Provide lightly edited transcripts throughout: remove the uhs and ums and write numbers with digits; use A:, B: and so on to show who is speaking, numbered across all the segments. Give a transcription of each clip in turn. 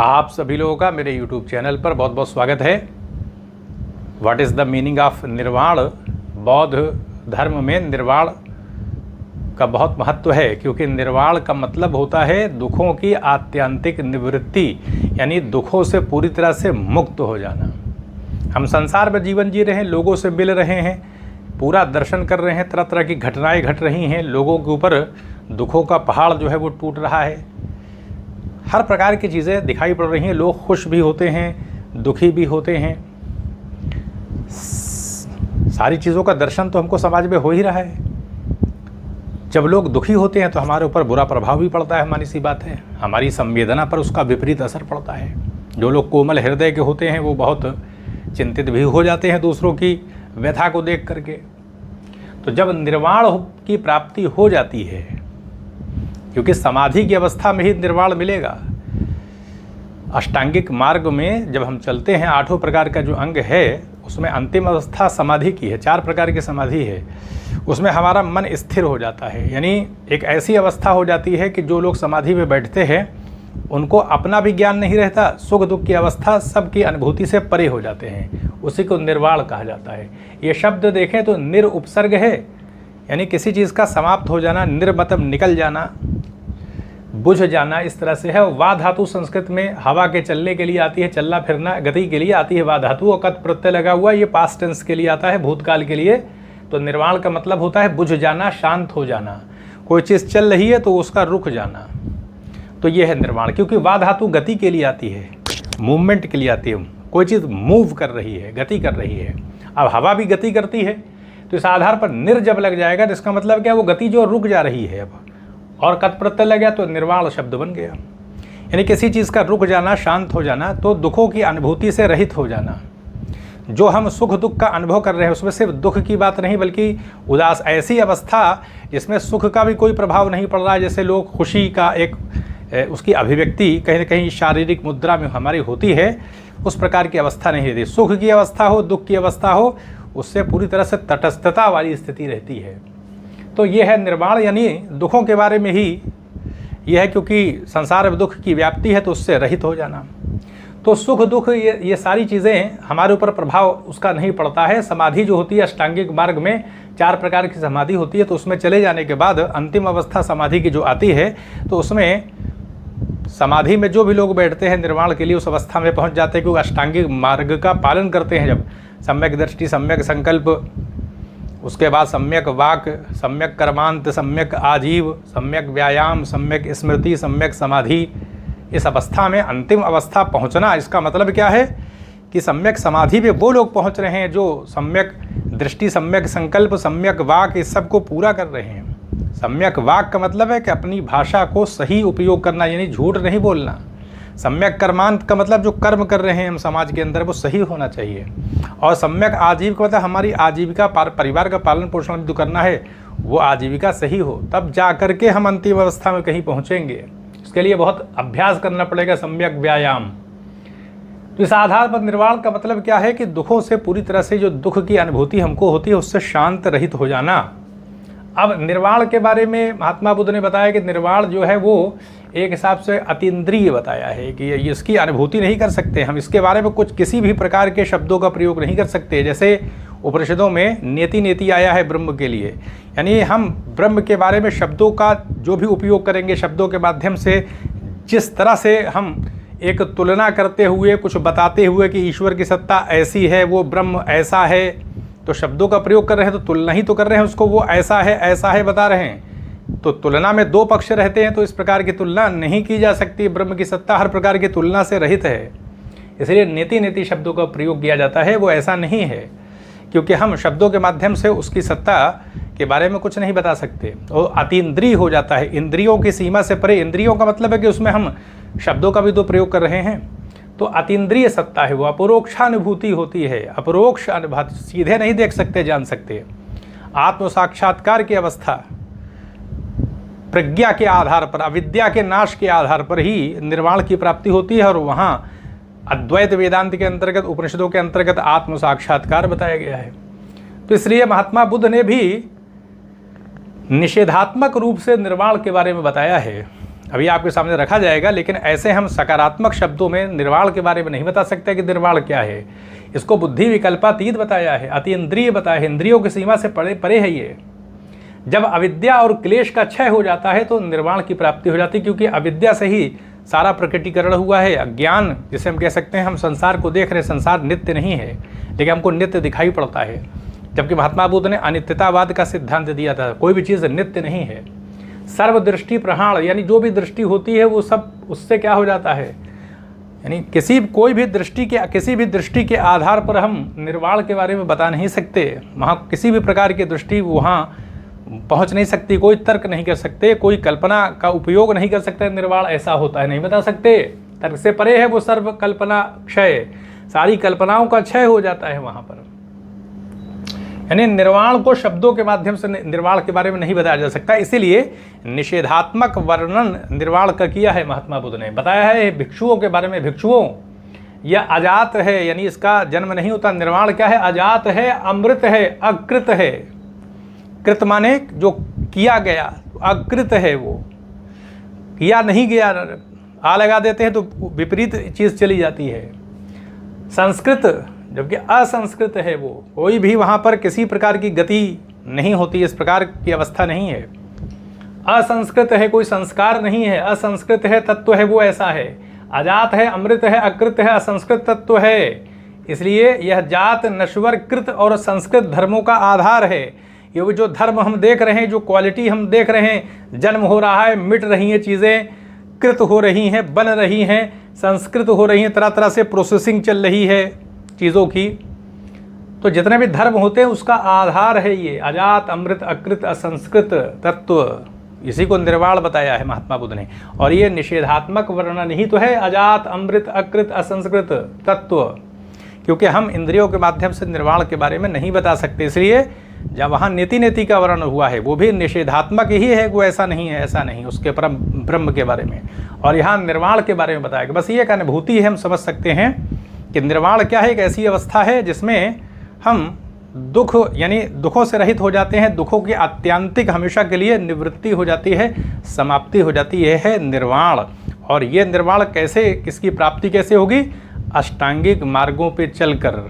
A: आप सभी लोगों का मेरे YouTube चैनल पर बहुत बहुत स्वागत है। What is the meaning of निर्वाण। बौद्ध धर्म में निर्वाण का बहुत महत्व है, क्योंकि निर्वाण का मतलब होता है दुखों की आत्यंतिक निवृत्ति, यानी दुखों से पूरी तरह से मुक्त हो जाना। हम संसार में जीवन जी रहे हैं, लोगों से मिल रहे हैं, पूरा दर्शन कर रहे हैं, तरह तरह की घटनाएं घट रही हैं, लोगों के ऊपर दुखों का पहाड़ जो है वो टूट रहा है, हर प्रकार की चीज़ें दिखाई पड़ रही हैं। लोग खुश भी होते हैं, दुखी भी होते हैं, सारी चीज़ों का दर्शन तो हमको समाज में हो ही रहा है। जब लोग दुखी होते हैं तो हमारे ऊपर बुरा प्रभाव भी पड़ता है, हमारी सी बात है, हमारी संवेदना पर उसका विपरीत असर पड़ता है। जो लोग कोमल हृदय के होते हैं वो बहुत चिंतित भी हो जाते हैं दूसरों की व्यथा को देख करके। तो जब निर्वाण की प्राप्ति हो जाती है, क्योंकि समाधि की अवस्था में ही निर्वाण मिलेगा। अष्टांगिक मार्ग में जब हम चलते हैं, 8 प्रकार का जो अंग है उसमें अंतिम अवस्था समाधि की है, 4 प्रकार की समाधि है। उसमें हमारा मन स्थिर हो जाता है, यानी एक ऐसी अवस्था हो जाती है कि जो लोग समाधि में बैठते हैं उनको अपना भी ज्ञान नहीं रहता, सुख दुख की अवस्था सबकी अनुभूति से परे हो जाते हैं। उसी को निर्वाण कहा जाता है। ये शब्द देखें तो निर उपसर्ग है, यानी किसी चीज़ का समाप्त हो जाना, निर मतलब निकल जाना, बुझ जाना, इस तरह से है। वा धातु संस्कृत में हवा के चलने के लिए आती है, चलना फिरना गति के लिए आती है वा धातु, और कत प्रत्यय लगा हुआ, ये पास्ट टेंस के लिए आता है, भूतकाल के लिए। तो निर्वाण का मतलब होता है बुझ जाना, शांत हो जाना। कोई चीज़ चल रही है तो उसका रुक जाना, तो ये है निर्वाण। क्योंकि वा धातु गति के लिए आती है, मूवमेंट के लिए आती है, कोई चीज़ मूव कर रही है, गति कर रही है। अब हवा भी गति करती है, तो इस आधार पर निर जब लग जाएगा तो इसका मतलब क्या, वो गति जो रुक जा रही है अब, और कत प्रत्यय लग गया तो निर्वाण शब्द बन गया। यानी किसी चीज़ का रुक जाना, शांत हो जाना, तो दुखों की अनुभूति से रहित हो जाना। जो हम सुख दुख का अनुभव कर रहे हैं उसमें सिर्फ दुख की बात नहीं, बल्कि उदास ऐसी अवस्था जिसमें सुख का भी कोई प्रभाव नहीं पड़ रहा है। जैसे लोग खुशी का एक उसकी अभिव्यक्ति कहीं न कहीं शारीरिक मुद्रा में हमारी होती है, उस प्रकार की अवस्था नहीं रहती। सुख की अवस्था हो, दुख की अवस्था हो, उससे पूरी तरह से तटस्थता वाली स्थिति रहती है। तो ये है निर्वाण, यानी दुखों के बारे में ही यह है, क्योंकि संसार में दुख की व्याप्ति है तो उससे रहित हो जाना। तो सुख दुख ये सारी चीज़ें हमारे ऊपर प्रभाव उसका नहीं पड़ता है। समाधि जो होती है अष्टांगिक मार्ग में 4 प्रकार की समाधि होती है, तो उसमें चले जाने के बाद अंतिम अवस्था समाधि की जो आती है, तो उसमें समाधि में जो भी लोग बैठते हैं निर्वाण के लिए उस अवस्था में पहुंच जाते हैं, क्योंकि अष्टांगिक मार्ग का पालन करते हैं। जब सम्यक दृष्टि, सम्यक संकल्प, उसके बाद सम्यक वाक, सम्यक कर्मांत, सम्यक आजीव, सम्यक व्यायाम, सम्यक स्मृति, सम्यक समाधि, इस अवस्था में अंतिम अवस्था पहुंचना, इसका मतलब क्या है कि सम्यक समाधि में वो लोग पहुंच रहे हैं जो सम्यक दृष्टि, सम्यक संकल्प, सम्यक वाक, इस सब को पूरा कर रहे हैं। सम्यक वाक का मतलब है कि अपनी भाषा को सही उपयोग करना, यानी झूठ नहीं बोलना। सम्यक कर्मांत का मतलब जो कर्म कर रहे हैं हम समाज के अंदर वो सही होना चाहिए। और सम्यक आजीव का मतलब हमारी आजीविका, परिवार का पालन पोषण जो करना है वो आजीविका सही हो, तब जा करके हम अंतिम अवस्था में कहीं पहुँचेंगे। इसके लिए बहुत अभ्यास करना पड़ेगा, सम्यक व्यायाम। तो इस आधार पर निर्वाण का मतलब क्या है कि दुखों से पूरी तरह से जो दुख की अनुभूति हमको होती है उससे शांत रहित हो जाना। अब निर्वाण के बारे में महात्मा बुद्ध ने बताया कि निर्वाण जो है वो एक हिसाब से अतीन्द्रिय बताया है, कि इसकी अनुभूति नहीं कर सकते हम, इसके बारे में कुछ किसी भी प्रकार के शब्दों का प्रयोग नहीं कर सकते। जैसे उपनिषदों में नेति नेति आया है ब्रह्म के लिए, यानी हम ब्रह्म के बारे में शब्दों का जो भी उपयोग करेंगे, शब्दों के माध्यम से जिस तरह से हम एक तुलना करते हुए, कुछ बताते हुए कि ईश्वर की सत्ता ऐसी है, वो ब्रह्म ऐसा है, तो शब्दों का प्रयोग कर रहे हैं तो तुलना ही तो कर रहे हैं उसको, वो ऐसा है बता रहे हैं। तो तुलना में 2 पक्ष रहते हैं, तो इस प्रकार की तुलना नहीं की जा सकती। ब्रह्म की सत्ता हर प्रकार की तुलना से रहित है, इसलिए नेति नेति शब्दों का प्रयोग किया जाता है। वो ऐसा नहीं है, क्योंकि हम शब्दों के माध्यम से उसकी सत्ता के बारे में कुछ नहीं बता सकते। और अतीन्द्रिय हो जाता है, इंद्रियों की सीमा से परे। इंद्रियों का मतलब है कि उसमें हम शब्दों का भी तो प्रयोग कर रहे हैं, तो अतीन्द्रिय सत्ता है, वो अपरोक्षानुभूति होती है। अपरोक्ष अनुभूति, सीधे नहीं देख सकते, जान सकते। आत्म साक्षात्कार की अवस्था प्रज्ञा के आधार पर, अविद्या के नाश के आधार पर ही निर्वाण की प्राप्ति होती है। और वहाँ अद्वैत वेदांत के अंतर्गत, उपनिषदों के अंतर्गत आत्म साक्षात्कार बताया गया है। तो इसलिए महात्मा बुद्ध ने भी निषेधात्मक रूप से निर्वाण के बारे में बताया है। अभी आपके सामने रखा जाएगा, लेकिन ऐसे हम सकारात्मक शब्दों में निर्वाण के बारे में नहीं बता सकते कि निर्वाण क्या है। इसको बुद्धि विकल्पातीत बताया है, अतीन्द्रिय बताया है, इंद्रियों की सीमा से परे है ये। जब अविद्या और क्लेश का क्षय हो जाता है तो निर्वाण की प्राप्ति हो जाती है, क्योंकि अविद्या से ही सारा प्रकटीकरण हुआ है। अज्ञान जिसे हम कह सकते हैं, हम संसार को देख रहे हैं, संसार नित्य नहीं है लेकिन हमको नित्य दिखाई पड़ता है, जबकि महात्मा बुद्ध ने अनित्यतावाद का सिद्धांत दिया था, कोई भी चीज़ नित्य नहीं है। सर्वदृष्टि प्रहाण, यानी जो भी दृष्टि होती है वो सब उससे क्या हो जाता है, यानी किसी भी दृष्टि के आधार पर हम निर्वाण के बारे में बता नहीं सकते। वहाँ किसी भी प्रकार की दृष्टि वहाँ पहुँच नहीं सकती, कोई तर्क नहीं कर सकते, कोई कल्पना का उपयोग नहीं कर सकते। निर्वाण ऐसा होता है, नहीं बता सकते, तर्क से परे है वो। सर्व कल्पना क्षय, सारी कल्पनाओं का क्षय हो जाता है वहाँ पर। यानी निर्वाण को शब्दों के माध्यम से निर्वाण के बारे में नहीं बताया जा सकता, इसीलिए निषेधात्मक वर्णन निर्वाण का किया है महात्मा बुद्ध ने। बताया है भिक्षुओं के बारे में, भिक्षुओं यह अजात है, यानी इसका जन्म नहीं होता। निर्वाण क्या है, अजात है, अमृत है, अकृत है। कृत माने जो किया गया, अकृत है वो, किया नहीं गया। आ लगा देते हैं तो विपरीत चीज़ चली जाती है। संस्कृत जबकि असंस्कृत है वो, कोई भी वहाँ पर किसी प्रकार की गति नहीं होती, इस प्रकार की अवस्था नहीं है। असंस्कृत है, कोई संस्कार नहीं है, असंस्कृत है, तत्व है वो ऐसा है। अजात है, अमृत है, अकृत है, असंस्कृत तत्व है। इसलिए यह जात, नश्वर, कृत और संस्कृत धर्मों का आधार है। ये वो जो धर्म हम देख रहे हैं, जो क्वालिटी हम देख रहे हैं, जन्म हो रहा है, मिट रही हैं चीज़ें, कृत हो रही हैं, बन रही हैं, संस्कृत हो रही हैं, तरह तरह से प्रोसेसिंग चल रही है चीज़ों की। तो जितने भी धर्म होते हैं उसका आधार है ये अजात, अमृत, अकृत, असंस्कृत तत्व। इसी को निर्वाण बताया है महात्मा बुद्ध ने। और ये निषेधात्मक वर्णन ही तो है, अजात, अमृत, अकृत, असंस्कृत तत्व। क्योंकि हम इंद्रियों के माध्यम से निर्वाण के बारे में नहीं बता सकते, इसलिए जब वहाँ नीति का वर्णन हुआ है वो भी निषेधात्मक ही है, वो ऐसा नहीं है, ऐसा नहीं, उसके परम ब्रह्म के बारे में। और यहाँ निर्वाण के बारे में बताया कि बस ये एक अनुभूति है, हम समझ सकते हैं कि निर्वाण क्या है। एक ऐसी अवस्था है जिसमें हम दुख यानी दुखों से रहित हो जाते हैं, दुखों की आत्यंतिक हमेशा के लिए निवृत्ति हो जाती है, समाप्ति हो जाती है निर्वाण। और ये निर्वाण कैसे, किसकी प्राप्ति कैसे होगी, अष्टांगिक मार्गों पे चलकर,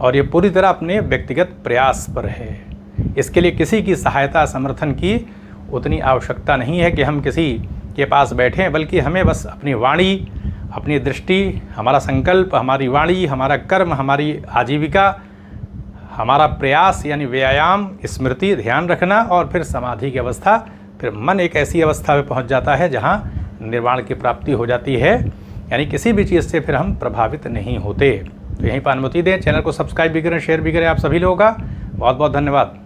A: और ये पूरी तरह अपने व्यक्तिगत प्रयास पर है। इसके लिए किसी की सहायता समर्थन की उतनी आवश्यकता नहीं है कि हम किसी के पास बैठें, बल्कि हमें बस अपनी वाणी, अपनी दृष्टि, हमारा संकल्प, हमारी वाणी, हमारा कर्म, हमारी आजीविका, हमारा प्रयास यानी व्यायाम, स्मृति, ध्यान रखना, और फिर समाधि की अवस्था, फिर मन एक ऐसी अवस्था में पहुंच जाता है जहां निर्वाण की प्राप्ति हो जाती है। यानी किसी भी चीज़ से फिर हम प्रभावित नहीं होते। तो यहीं पर अनुमति दें, चैनल को सब्सक्राइब भी करें, शेयर भी करें। आप सभी लोगों का बहुत बहुत धन्यवाद।